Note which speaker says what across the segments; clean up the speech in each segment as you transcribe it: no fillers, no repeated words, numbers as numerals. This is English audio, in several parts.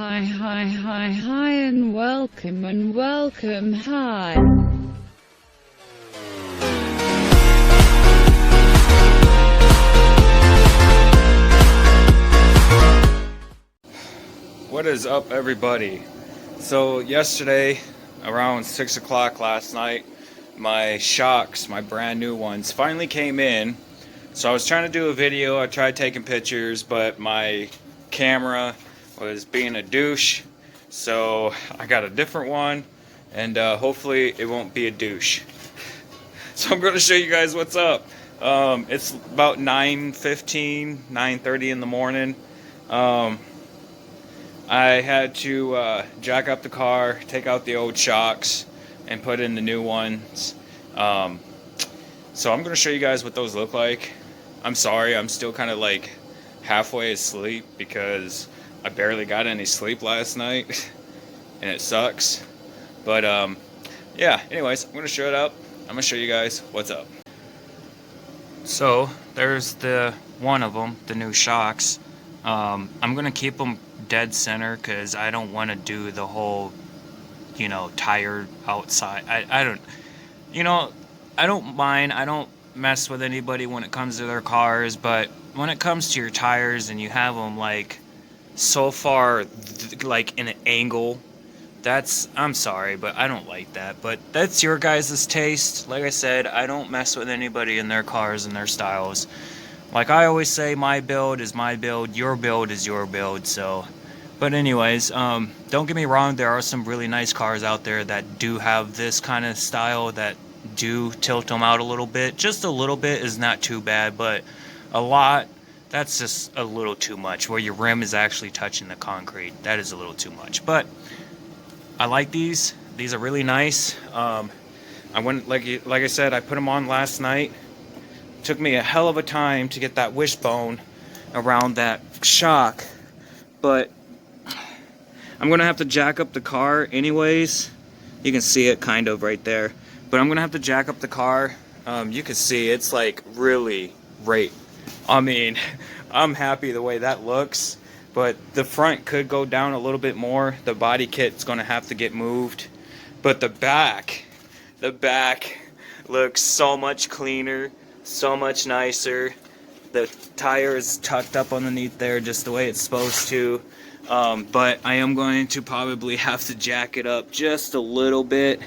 Speaker 1: Hi, and welcome, hi.
Speaker 2: What is up, everybody? So yesterday around 6 o'clock last night, my shocks, my brand new ones, finally came in. So I was trying to do a video. I tried taking pictures, but my camera was being a douche, so I got a different one, and hopefully it won't be a douche. So I'm going to show you guys what's up. It's about 9:15, 9:30 in the morning. I had to jack up the car, take out the old shocks, and put in the new ones. So I'm going to show you guys what those look like. I'm sorry, I'm still kind of like halfway asleep because I barely got any sleep last night, and it sucks. But yeah, anyways, I'm going to show it up. I'm going to show you guys what's up. So there's the one of them, the new shocks. I'm going to keep them dead center because I don't want to do the whole, tire outside. I don't mind. I don't mess with anybody when it comes to their cars, but when it comes to your tires and you have them like so far like in an angle, I'm sorry, but I don't like that. But that's your guys' taste. Like I said, I don't mess with anybody in their cars and their styles. Like I always say, my build is my build, your build is your build. So, but anyways, don't get me wrong, there are some really nice cars out there that do have this kind of style, that do tilt them out a little bit. Just a little bit is not too bad, but a lot, that's just a little too much, where your rim is actually touching the concrete. That is a little too much. But I like these. These are really nice. I went, like I said, I put them on last night. Took me a hell of a time to get that wishbone around that shock, but I'm gonna have to jack up the car anyways. You can see it kind of right there, but I'm gonna have to jack up the car. You can see it's like really great. I mean, I'm happy the way that looks, but the front could go down a little bit more. The body kit's gonna have to get moved, but the back looks so much cleaner, so much nicer. The tire is tucked up underneath there just the way it's supposed to. But I am going to probably have to jack it up just a little bit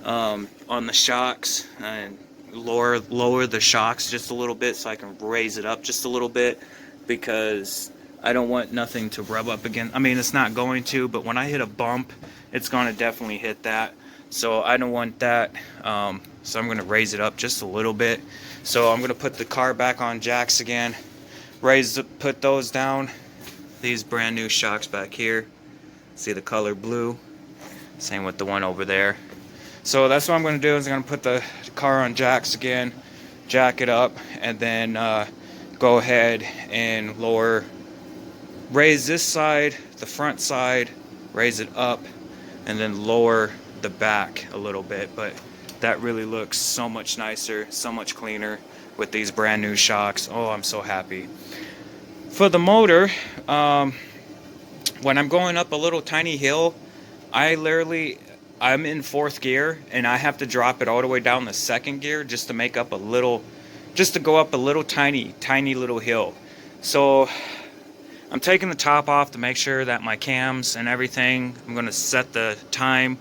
Speaker 2: on the shocks and lower the shocks just a little bit so I can raise it up just a little bit, because I don't want nothing to rub up against. I mean, it's not going to, but when I hit a bump, it's going to definitely hit that. So I don't want that. So I'm going to raise it up just a little bit. So I'm going to put the car back on jacks again, put those down. These brand new shocks back here. See the color blue? Same with the one over there. So that's what I'm going to do, is I'm going to put the car on jacks again, jack it up, and then go ahead and raise this side, the front side, raise it up, and then lower the back a little bit. But that really looks so much nicer, so much cleaner with these brand new shocks. Oh, I'm so happy. For the motor, when I'm going up a little tiny hill, I'm in fourth gear, and I have to drop it all the way down the second gear just to make up just to go up a little tiny little hill. So I'm taking the top off to make sure that my cams and everything, I'm going to set the time,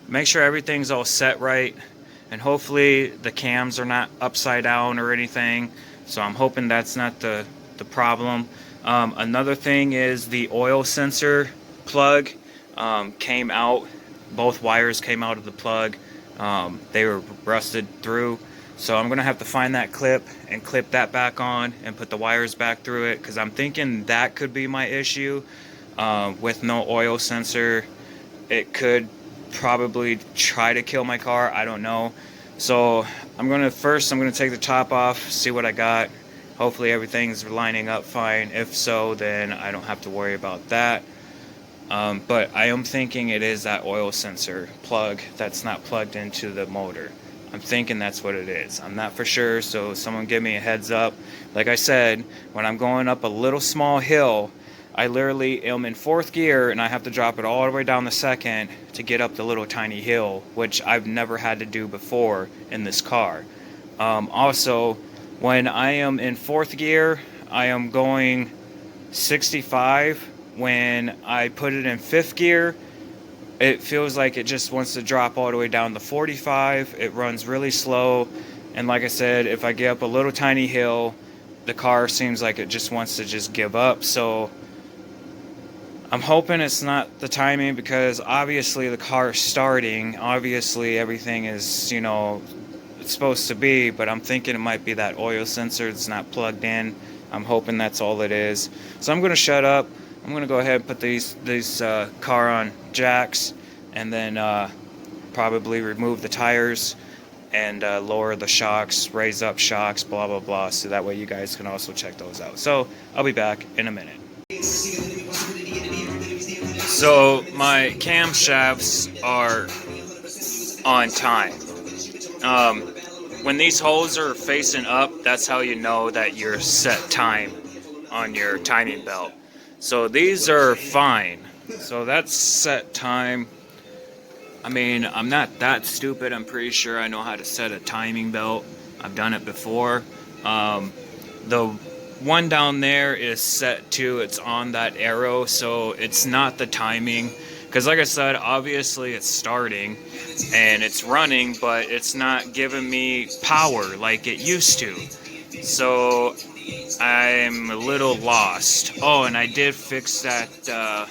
Speaker 2: make sure everything's all set right, and hopefully the cams are not upside down or anything. So I'm hoping that's not the problem. Another thing is the oil sensor plug came out. Both wires came out of the plug. They were rusted through. So I'm going to have to find that clip and clip that back on and put the wires back through it, because I'm thinking that could be my issue. With no oil sensor, it could probably try to kill my car. I don't know. So I'm going to take the top off, see what I got. Hopefully everything's lining up fine. If so, then I don't have to worry about that. But I am thinking it is that oil sensor plug that's not plugged into the motor. I'm thinking that's what it is. I'm not for sure, so someone give me a heads up. Like I said, when I'm going up a little small hill, I literally am in 4th gear and I have to drop it all the way down the 2nd to get up the little tiny hill, which I've never had to do before in this car. Also, when I am in 4th gear, I am going 65. When I put it in 5th gear, it feels like it just wants to drop all the way down to 45. It runs really slow, and like I said, if I get up a little tiny hill, the car seems like it just wants to just give up. So I'm hoping it's not the timing, because obviously the car is starting. Obviously everything is, you know, it's supposed to be, but I'm thinking it might be that oil sensor that's not plugged in. I'm hoping that's all it is. So I'm going to shut up. I'm going to go ahead and put these car on jacks, and then probably remove the tires and lower the shocks, raise up shocks, blah blah blah, so that way you guys can also check those out. So I'll be back in a minute. So my camshafts are on time. When these holes are facing up, that's how you know that you're set time on your timing belt. So these are fine. So that's set time. I mean, I'm not that stupid. I'm pretty sure I know how to set a timing belt. I've done it before. The one down there is set to, it's on that arrow, so it's not the timing. Because like I said, obviously it's starting and it's running, but it's not giving me power like it used to. So I'm a little lost. Oh, and I did fix that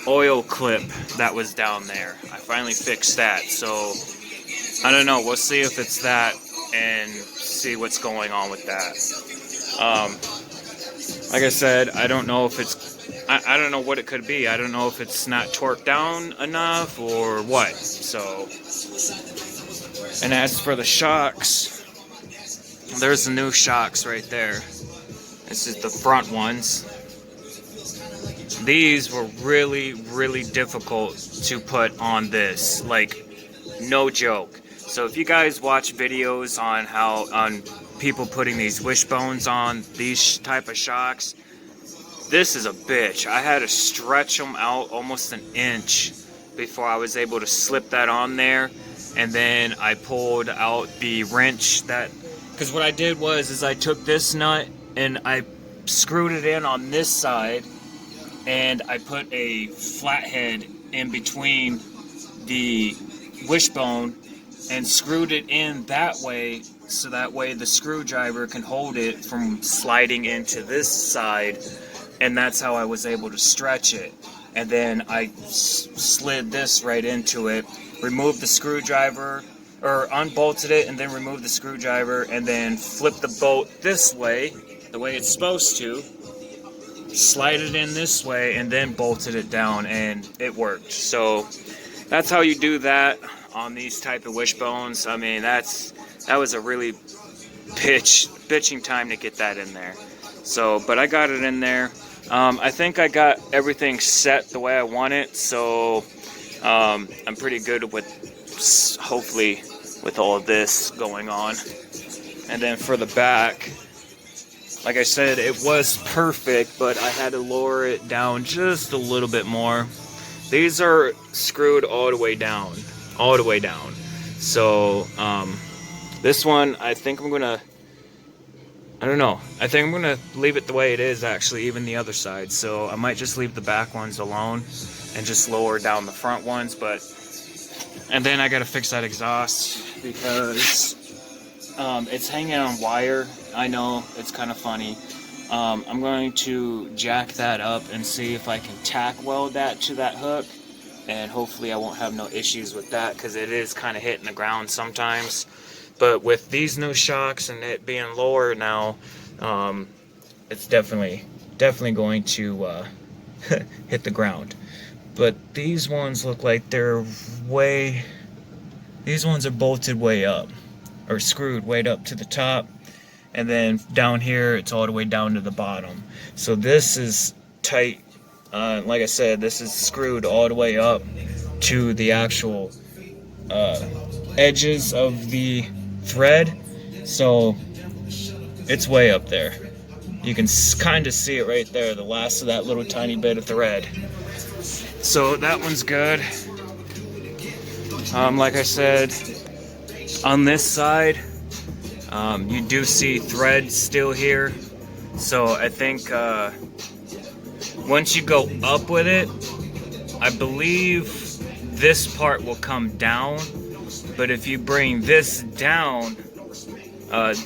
Speaker 2: oil clip that was down there. I finally fixed that. So I don't know. We'll see if it's that and see what's going on with that. Like I said, I don't know if it's, I don't know what it could be. I don't know if it's not torqued down enough or what. So, and as for the shocks, there's the new shocks right there. This is the front ones. These were really, really difficult to put on this, like, no joke. So if you guys watch videos on how, on people putting these wishbones on these type of shocks, this is a bitch. I had to stretch them out almost an inch before I was able to slip that on there. And then I pulled out the wrench that, because what I did was, is I took this nut and I screwed it in on this side, and I put a flathead in between the wishbone and screwed it in that way, so that way the screwdriver can hold it from sliding into this side, and that's how I was able to stretch it. And then I slid this right into it, removed the screwdriver, or unbolted it, and then removed the screwdriver, and then flipped the bolt this way, the way it's supposed to, slide it in this way, and then bolted it down, and it worked. So that's how you do that on these type of wishbones. I mean, that was a really bitching time to get that in there. So, but I got it in there. I think I got everything set the way I want it, so I'm pretty good with, hopefully, with all of this going on. And then for the back, like I said, it was perfect, but I had to lower it down just a little bit more. These are screwed all the way down, all the way down. So this one, I think I'm gonna, I don't know, I think I'm gonna leave it the way it is, actually, even the other side. So I might just leave the back ones alone and just lower down the front ones. But, and then I gotta fix that exhaust, because it's hanging on wire. I know, it's kind of funny. I'm going to jack that up and see if I can tack weld that to that hook, and hopefully I won't have no issues with that, because it is kind of hitting the ground sometimes. But with these new shocks and it being lower now, it's definitely going to hit the ground. But these ones look like they're these ones are bolted way up, or screwed way up to the top, and then down here it's all the way down to the bottom. So this is tight. Like I said, this is screwed all the way up to the actual edges of the thread, so it's way up there. You can kind of see it right there, the last of that little tiny bit of thread. So that one's good. Like I said, on this side, you do see thread still here. So I think once you go up with it, I believe this part will come down. But if you bring this down,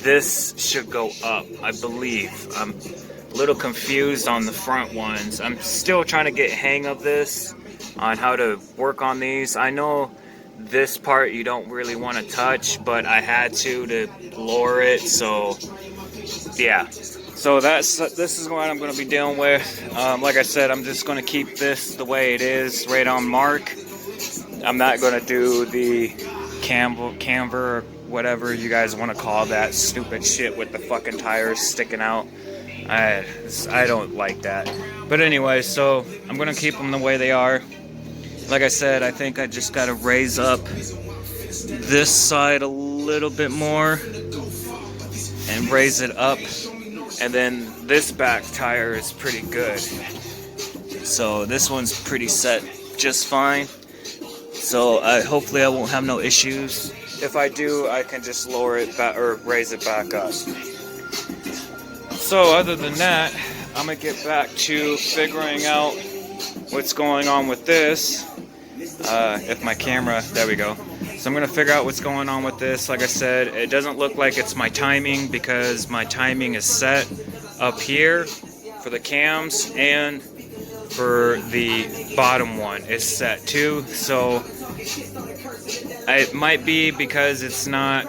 Speaker 2: this should go up, I believe. I'm a little confused on the front ones. I'm still trying to get hang of this, on how to work on these. I know this part you don't really want to touch, but I had to lower it, so yeah. So this is what I'm going to be dealing with. Like I said, I'm just going to keep this the way it is, right on mark. I'm not going to do the camber or whatever you guys want to call that stupid shit with the fucking tires sticking out. I don't like that. But anyway, so I'm going to keep them the way they are. Like I said, I think I just got to raise up this side a little bit more and raise it up. And then this back tire is pretty good. So this one's pretty set just fine. So hopefully I won't have no issues. If I do, I can just lower it back or raise it back up. So other than that, I'm gonna get back to figuring out what's going on with this. If my camera, there we go. So I'm gonna figure out what's going on with this. Like I said, it doesn't look like it's my timing, because my timing is set up here for the cams, and for the bottom one is set too. So it might be because it's not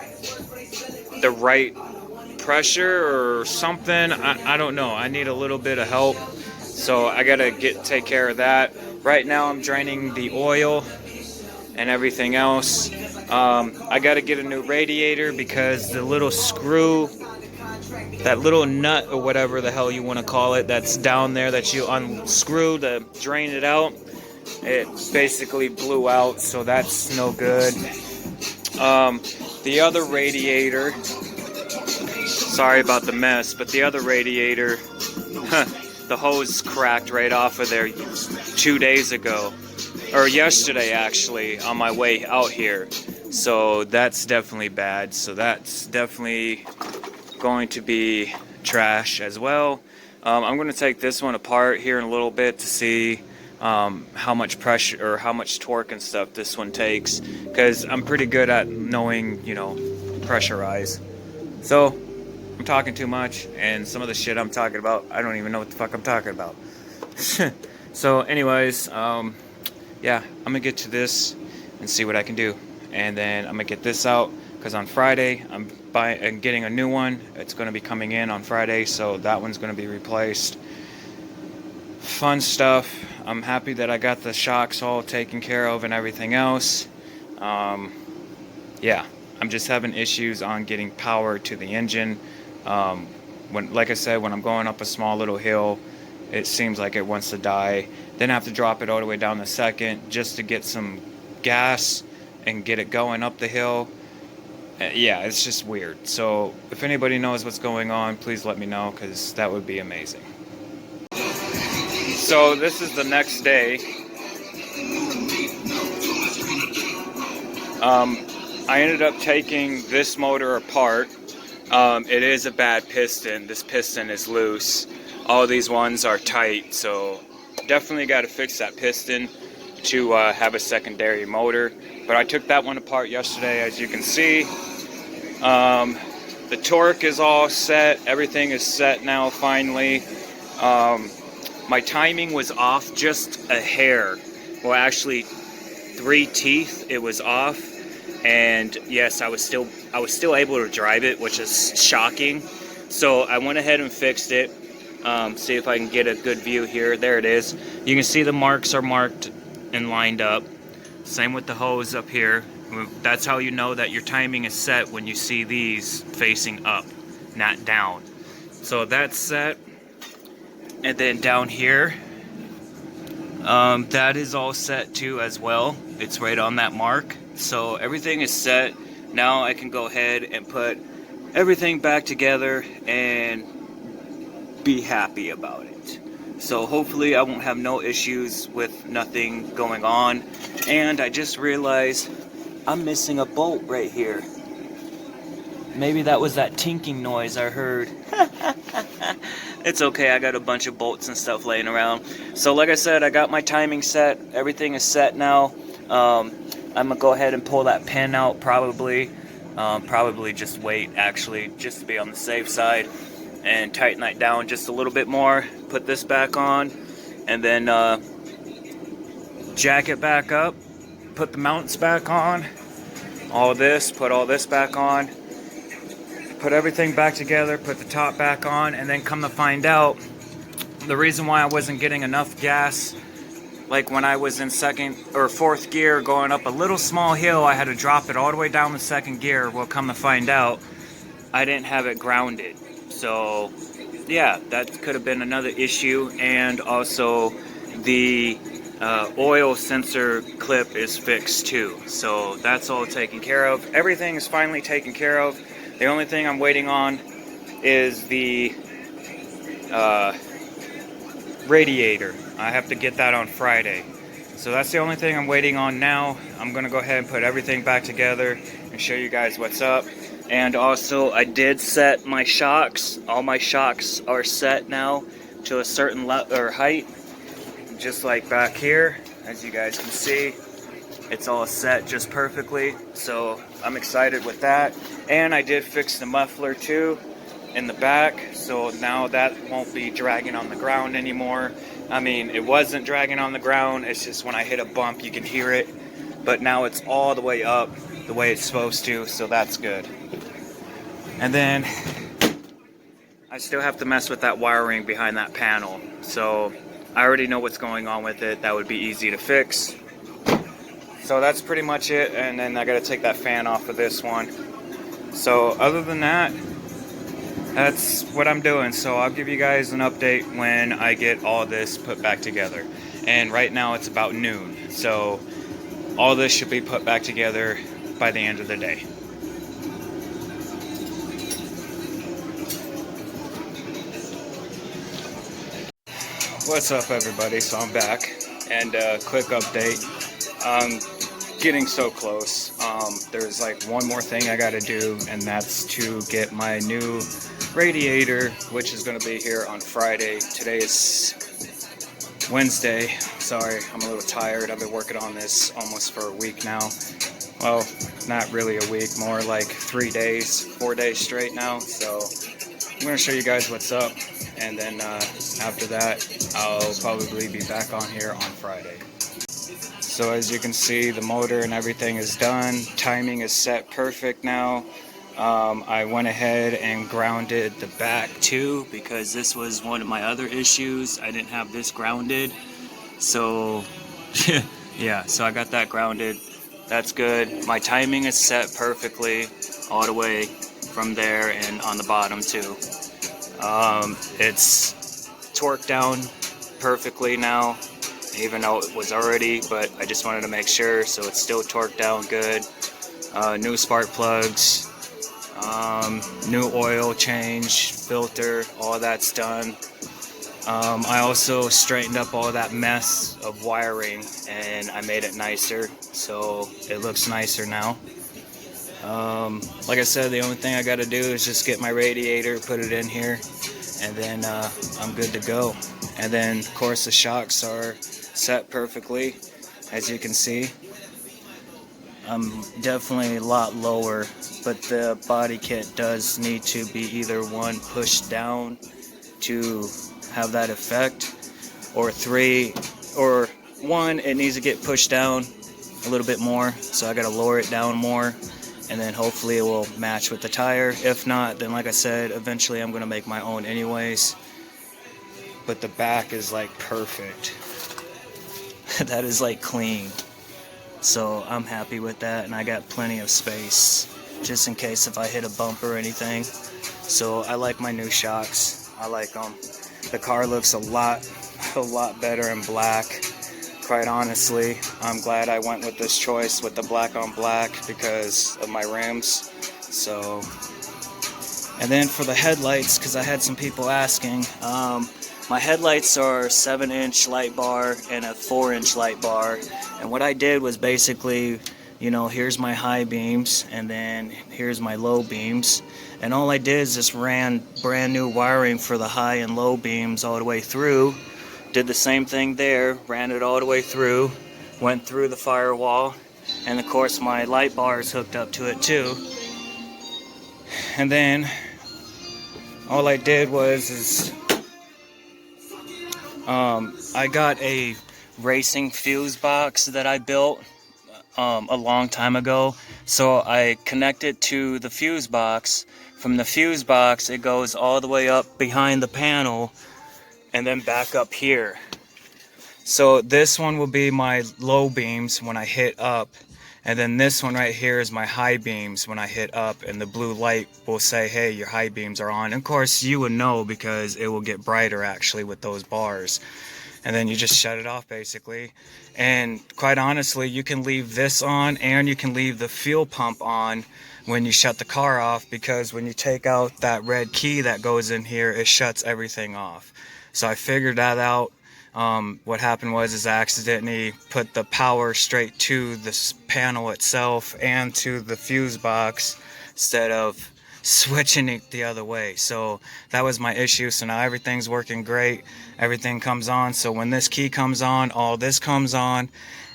Speaker 2: the right pressure or something. I don't know. I need a little bit of help, so I gotta take care of that. Right now I'm draining the oil and everything else. I gotta get a new radiator because the little screw, that little nut or whatever the hell you want to call it, that's down there that you unscrew to drain it out, it basically blew out, so that's no good. The other radiator, sorry about the mess, but the other radiator, the hose cracked right off of there 2 days ago, or yesterday actually, on my way out here. So that's definitely bad. So that's definitely going to be trash as well. I'm going to take this one apart here in a little bit to see how much pressure or how much torque and stuff this one takes, because I'm pretty good at knowing, you know, pressurize. So I'm talking too much, and some of the shit I'm talking about, I don't even know what the fuck I'm talking about. So anyways, yeah, I'm gonna get to this and see what I can do, and then I'm gonna get this out, because on Friday I'm getting a new one. It's gonna be coming in on Friday, so that one's gonna be replaced. Fun stuff. I'm happy that I got the shocks all taken care of and everything else. Yeah, I'm just having issues on getting power to the engine. Like I said, when I'm going up a small little hill, it seems like it wants to die. Then I have to drop it all the way down the second just to get some gas and get it going up the hill. Yeah, it's just weird. So if anybody knows what's going on, please let me know, because that would be amazing. So this is the next day. I ended up taking this motor apart. It is a bad piston. This piston is loose. All these ones are tight, so definitely got to fix that piston to have a secondary motor. But I took that one apart yesterday, as you can see. The torque is all set. Everything is set now, finally. My timing was off just a hair. Well, actually 3 teeth it was off. And yes, I was still able to drive it, which is shocking. So I went ahead and fixed it. See if I can get a good view here. There it is. You can see the marks are marked and lined up. Same with the hose up here. That's how you know that your timing is set, when you see these facing up, not down. So that's set. And then down here, that is all set too as well. It's right on that mark. So everything is set. Now I can go ahead and put everything back together and be happy about it. So hopefully I won't have no issues with nothing going on. And I just realized I'm missing a bolt right here. Maybe that was that tinking noise I heard. It's okay, I got a bunch of bolts and stuff laying around. So like I said, I got my timing set. Everything is set now. I'm gonna go ahead and pull that pin out probably. Probably just wait actually, just to be on the safe side. And tighten that down just a little bit more. Put this back on. And then jack it back up. Put the mounts back on. All this, put all this back on. Put everything back together, put the top back on, and then come to find out, the reason why I wasn't getting enough gas, like when I was in second or fourth gear going up a little small hill, I had to drop it all the way down the second gear. Well, come to find out, I didn't have it grounded. So, yeah, that could have been another issue. And also, the oil sensor clip is fixed too. So that's all taken care of. Everything is finally taken care of. The only thing I'm waiting on is the radiator. I have to get that on Friday. So that's the only thing I'm waiting on now. I'm going to go ahead and put everything back together and show you guys what's up. And also, I did set my shocks. All my shocks are set now to a certain height. Just like back here, as you guys can see. It's all set just perfectly, so I'm excited with that. And I did fix the muffler too in the back, so now that won't be dragging on the ground anymore. I mean, it wasn't dragging on the ground, it's just when I hit a bump you can hear it. But now it's all the way up the way it's supposed to, so that's good. And then I still have to mess with that wiring behind that panel. So I already know what's going on with it. That would be easy to fix. So that's pretty much it, and then I gotta take that fan off of this one. So other than that, that's what I'm doing. So I'll give you guys an update when I get all this put back together. And right now it's about noon. So all this should be put back together by the end of the day. What's up everybody? So I'm back, and quick update. Getting so close. There's like one more thing I gotta do, and that's to get my new radiator, which is gonna be here on Friday. Today is Wednesday. Sorry, I'm a little tired. I've been working on this almost for a week now. Well, not really a week, more like 3 days, 4 days straight now. So I'm gonna show you guys what's up, and then after that, I'll probably be back on here on Friday. So as you can see, the motor and everything is done. Timing is set perfect now. I went ahead and grounded the back too, because this was one of my other issues. I didn't have this grounded. So yeah, so I got that grounded. That's good. My timing is set perfectly all the way from there and on the bottom too. It's torqued down perfectly now, even though it was already, but I just wanted to make sure, so it's still torqued down good. New spark plugs, new oil change, filter, all that's done. I also straightened up all that mess of wiring, and I made it nicer, so it looks nicer now. Like I said, the only thing I gotta do is just get my radiator, put it in here, and then I'm good to go. And then of course the shocks are set perfectly, as you can see. I'm definitely a lot lower, but the body kit does need to be either one pushed down to have that effect, or one, it needs to get pushed down a little bit more, so I gotta lower it down more, and then hopefully it will match with the tire. If not, then like I said, eventually I'm gonna make my own anyways. But the back is like perfect. That is like clean. So I'm happy with that, and I got plenty of space just in case if I hit a bump or anything. So I like my new shocks. I like them. The car looks a lot better in black. Quite honestly, I'm glad I went with this choice with the black on black because of my rims. So And then for the headlights, because I had some people asking, my headlights are 7-inch light bar and a 4-inch light bar. And what I did was basically, you know, here's my high beams and then here's my low beams. And all I did is just ran brand new wiring for the high and low beams all the way through. Did the same thing there, ran it all the way through, went through the firewall, and of course my light bar is hooked up to it too. And then all I did was I got a racing fuse box that I built a long time ago. So I connect it to the fuse box. From the fuse box, it goes all the way up behind the panel and then back up here. So this one will be my low beams when I hit up, and then this one right here is my high beams when I hit up, and the blue light will say, hey, your high beams are on. And of course you would know because it will get brighter actually with those bars. And then you just shut it off basically. And quite honestly, you can leave this on and you can leave the fuel pump on when you shut the car off, because when you take out that red key that goes in here, it shuts everything off. So I figured that out. What happened was I accidentally put the power straight to this panel itself and to the fuse box instead of switching it the other way. So that was my issue. So now everything's working great. Everything comes on. So when this key comes on, all this comes on,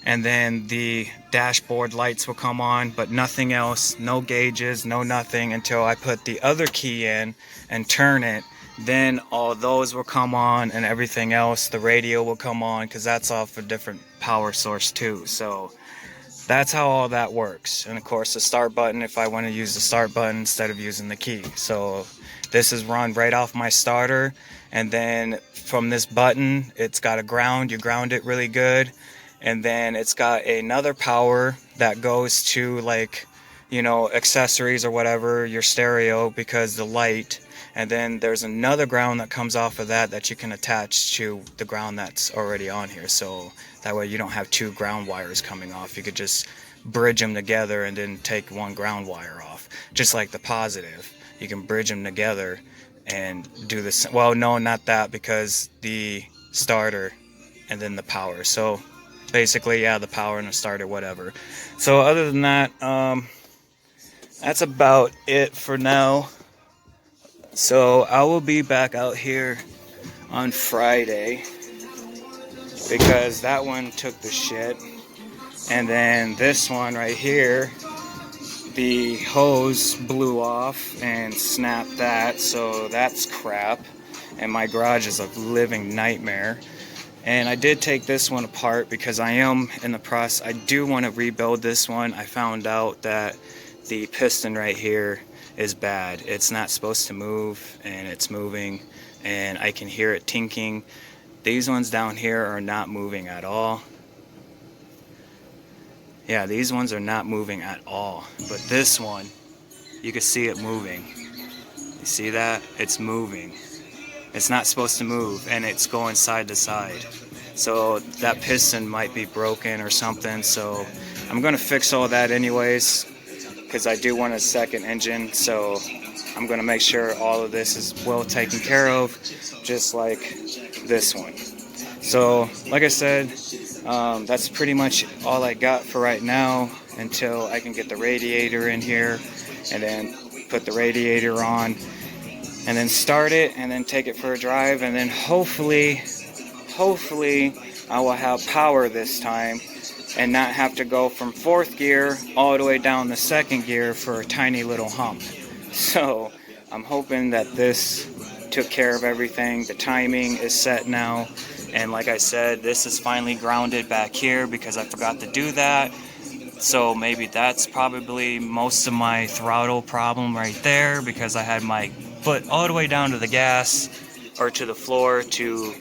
Speaker 2: and then the dashboard lights will come on, but nothing else, no gauges, no nothing, until I put the other key in and turn it. Then all those will come on, and everything else, the radio will come on, because that's off a different power source too. So that's how all that works. And of course the start button, if I want to use the start button instead of using the key. So this is run right off my starter, and then from this button it's got a ground. You ground it really good, and then it's got another power that goes to, like, you know, accessories or whatever, your stereo, because the light. And then there's another ground that comes off of that that you can attach to the ground that's already on here. So that way you don't have two ground wires coming off. You could just bridge them together and then take one ground wire off. Just like the positive. You can bridge them together and do this. Well, no, not that, because the starter and then the power. So basically, yeah, the power and the starter, whatever. So other than that, that's about it for now. So I will be back out here on Friday, because that one took the shit. And then this one right here, the hose blew off and snapped that, so that's crap. And my garage is a living nightmare. And I did take this one apart because I am in the process. I do want to rebuild this one. I found out that the piston right here is bad. It's not supposed to move, and it's moving, and I can hear it tinking. These ones down here are not moving at all. Yeah, these ones are not moving at all. But this one, you can see it moving. You see that? It's moving. It's not supposed to move, and it's going side to side. So that piston might be broken or something. So I'm going to fix all that anyways, because I do want a second engine. So I'm going to make sure all of this is well taken care of, just like this one. So like I said, that's pretty much all I got for right now, until I can get the radiator in here and then put the radiator on and then start it and then take it for a drive, and then hopefully I will have power this time and not have to go from 4th gear all the way down the 2nd gear for a tiny little hump. So I'm hoping that this took care of everything. The timing is set now, and like I said, this is finally grounded back here because I forgot to do that. So maybe that's probably most of my throttle problem right there, because I had my foot all the way down to the gas or to the floor to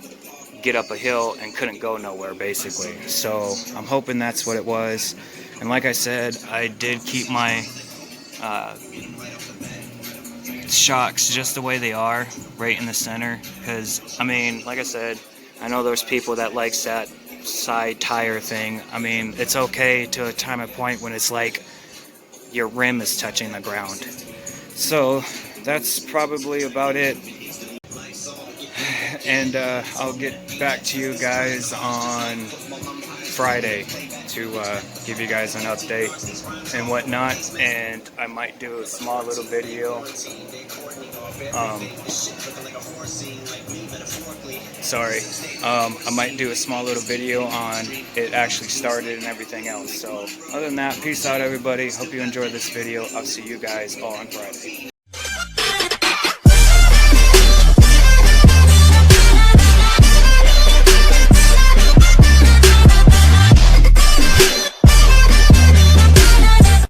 Speaker 2: get up a hill and couldn't go nowhere basically. So I'm hoping that's what it was. And like I said, I did keep my shocks just the way they are, right in the center, because I mean, like I said, I know there's people that likes that side tire thing. I mean, it's okay to a time and point when it's like your rim is touching the ground. So that's probably about it. And I'll get back to you guys on Friday to give you guys an update and whatnot. And I might do a small little video. I might do a small little video on it actually started and everything else. So other than that, peace out everybody. Hope you enjoyed this video. I'll see you guys all on Friday.